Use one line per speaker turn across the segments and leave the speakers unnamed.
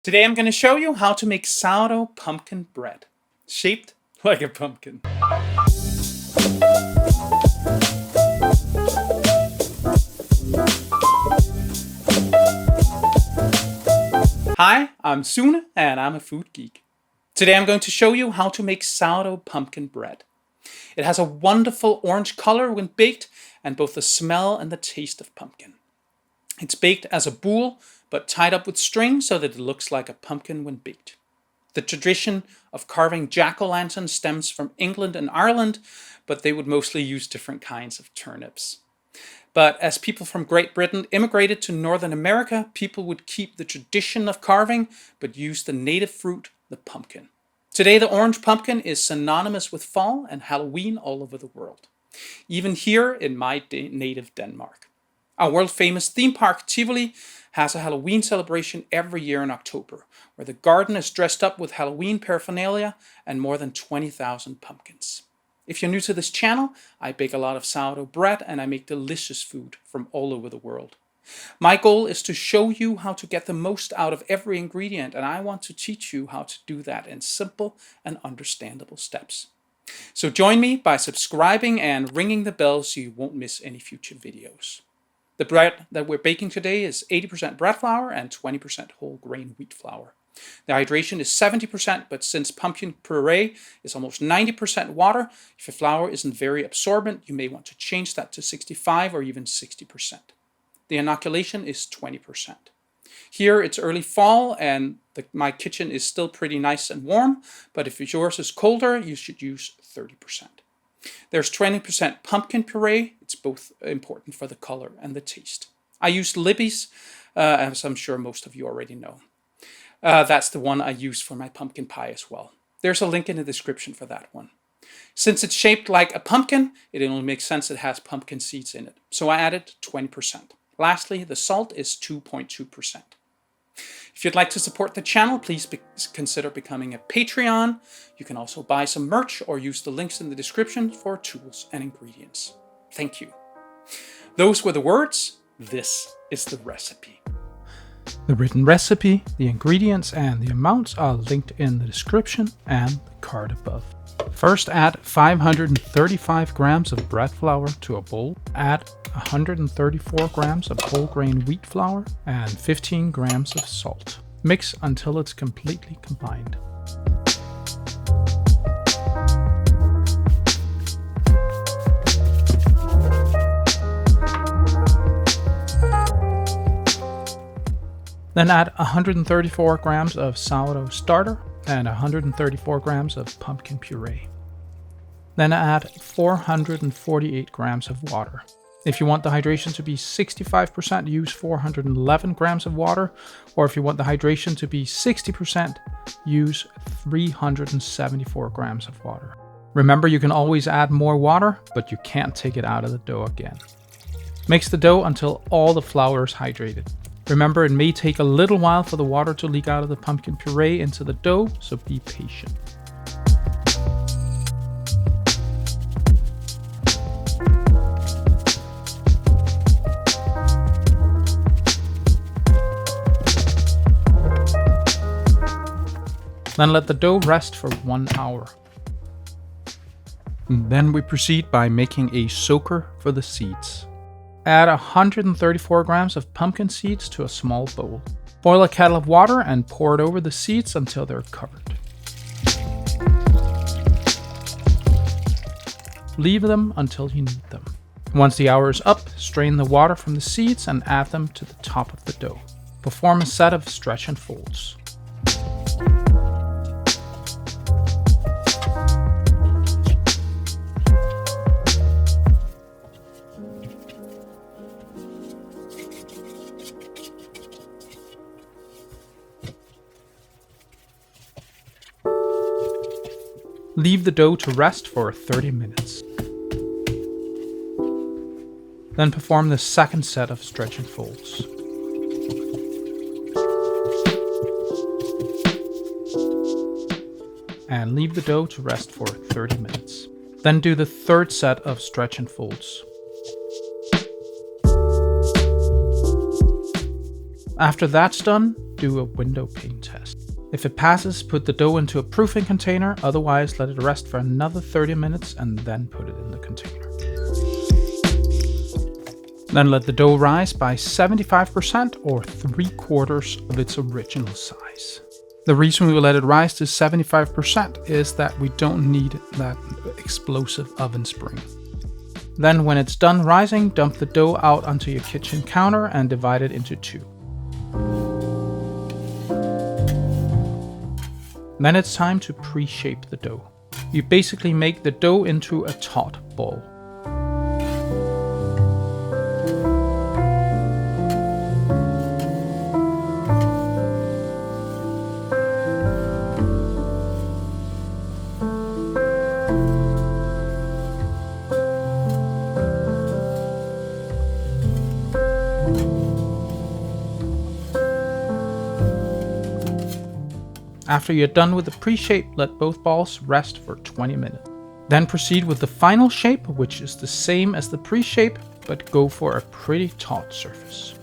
Today I'm going to show you how to make sourdough pumpkin bread, shaped like a pumpkin. Hi, I'm Sune and I'm a food geek. Today I'm going to show you how to make sourdough pumpkin bread. It has a wonderful orange color when baked and both the smell and the taste of pumpkin. It's baked as a boule, but tied up with string so that it looks like a pumpkin when baked. The tradition of carving jack-o'-lanterns stems from England and Ireland, but they would mostly use different kinds of turnips. But as people from Great Britain immigrated to Northern America, people would keep the tradition of carving, but use the native fruit, the pumpkin. Today, the orange pumpkin is synonymous with fall and Halloween all over the world, even here in my native Denmark. Our world-famous theme park, Tivoli, has a Halloween celebration every year in October, where the garden is dressed up with Halloween paraphernalia and more than 20,000 pumpkins. If you're new to this channel, I bake a lot of sourdough bread and I make delicious food from all over the world. My goal is to show you how to get the most out of every ingredient, and I want to teach you how to do that in simple and understandable steps. So join me by subscribing and ringing the bell so you won't miss any future videos. The bread that we're baking today is 80% bread flour and 20% whole grain wheat flour. The hydration is 70%, but since pumpkin puree is almost 90% water, if your flour isn't very absorbent, you may want to change that to 65 or even 60%. The inoculation is 20%. Here it's early fall and my kitchen is still pretty nice and warm, but if yours is colder, you should use 30%. There's 20% pumpkin puree. It's both important for the color and the taste. I used Libby's, as I'm sure most of you already know. That's the one I use for my pumpkin pie as well. There's a link in the description for that one. Since it's shaped like a pumpkin, it only makes sense it has pumpkin seeds in it. So I added 20%. Lastly, the salt is 2.2%. If you'd like to support the channel, please consider becoming a Patreon. You can also buy some merch or use the links in the description for tools and ingredients. Thank you. Those were the words. This is the recipe. The written recipe, the ingredients, and the amounts are linked in the description and the card above. First, add 535 grams of bread flour to a bowl. Add 134 grams of whole grain wheat flour and 15 grams of salt. Mix until it's completely combined. Then add 134 grams of sourdough starter and 134 grams of pumpkin puree. Then add 448 grams of water. If you want the hydration to be 65%, use 411 grams of water, or if you want the hydration to be 60%, use 374 grams of water. Remember, you can always add more water, but you can't take it out of the dough again. Mix the dough until all the flour is hydrated. Remember, it may take a little while for the water to leak out of the pumpkin puree into the dough, so be patient. Then let the dough rest for 1 hour. And then we proceed by making a soaker for the seeds. Add 134 grams of pumpkin seeds to a small bowl. Boil a kettle of water and pour it over the seeds until they're covered. Leave them until you need them. Once the hour is up, strain the water from the seeds and add them to the top of the dough. Perform a set of stretch and folds. Leave the dough to rest for 30 minutes. Then perform the second set of stretch and folds. And leave the dough to rest for 30 minutes. Then do the third set of stretch and folds. After that's done, do a window pane test. test. If it passes, put the dough into a proofing container, otherwise let it rest for another 30 minutes and then put it in the container. Then let the dough rise by 75% or 3/4 of its original size. The reason we will let it rise to 75% is that we don't need that explosive oven spring. Then when it's done rising, dump the dough out onto your kitchen counter and divide it into 2. Then it's time to pre-shape the dough. You basically make the dough into a taut ball. After you're done with the pre-shape, let both balls rest for 20 minutes. Then proceed with the final shape, which is the same as the pre-shape, but go for a pretty taut surface.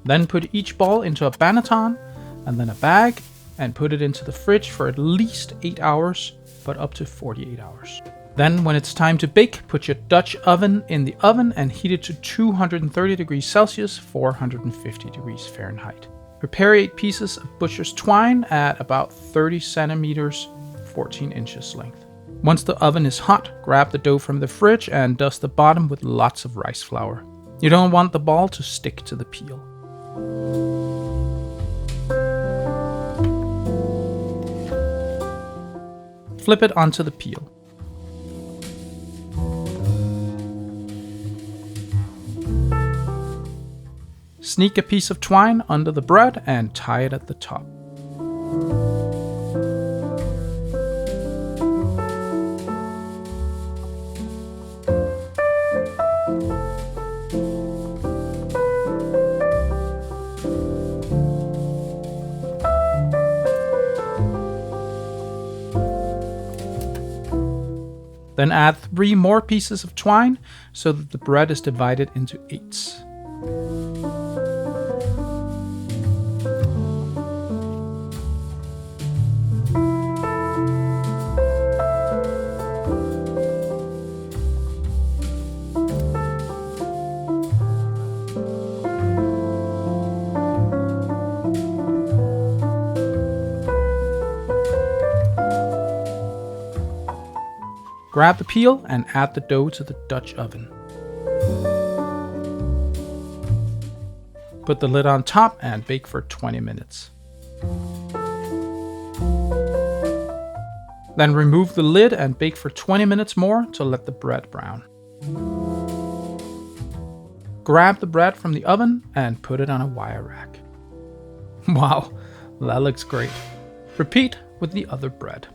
Then put each ball into a Banneton and then a bag and put it into the fridge for at least 8 hours, but up to 48 hours. Then when it's time to bake, put your Dutch oven in the oven and heat it to 230 degrees Celsius, 450 degrees Fahrenheit. Prepare 8 pieces of butcher's twine at about 30 centimeters, 14 inches length. Once the oven is hot, grab the dough from the fridge and dust the bottom with lots of rice flour. You don't want the ball to stick to the peel. Flip it onto the peel. Sneak a piece of twine under the bread and tie it at the top. Then add 3 more pieces of twine so that the bread is divided into 8s. Grab the peel and add the dough to the Dutch oven. Put the lid on top and bake for 20 minutes. Then remove the lid and bake for 20 minutes more to let the bread brown. Grab the bread from the oven and put it on a wire rack. Wow, that looks great. Repeat with the other bread.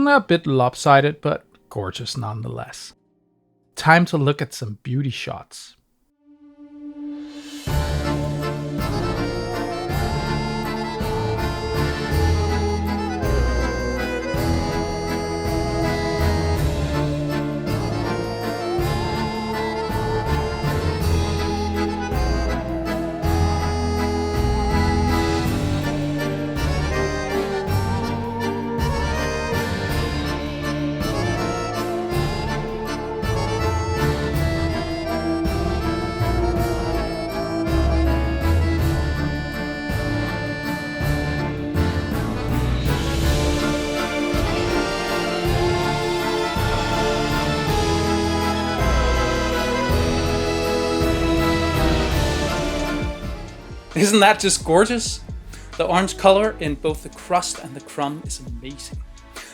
A bit lopsided, but gorgeous nonetheless. Time to look at some beauty shots. Isn't that just gorgeous? The orange color in both the crust and the crumb is amazing.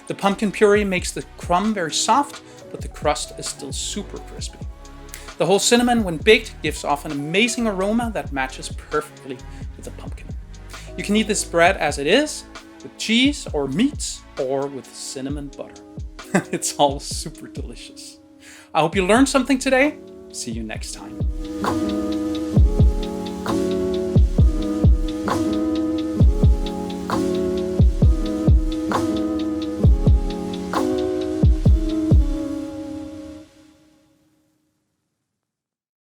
The pumpkin puree makes the crumb very soft, but the crust is still super crispy. The whole cinnamon, when baked, gives off an amazing aroma that matches perfectly with the pumpkin. You can eat this bread as it is, with cheese or meats, or with cinnamon butter. It's all super delicious. I hope you learned something today. See you next time.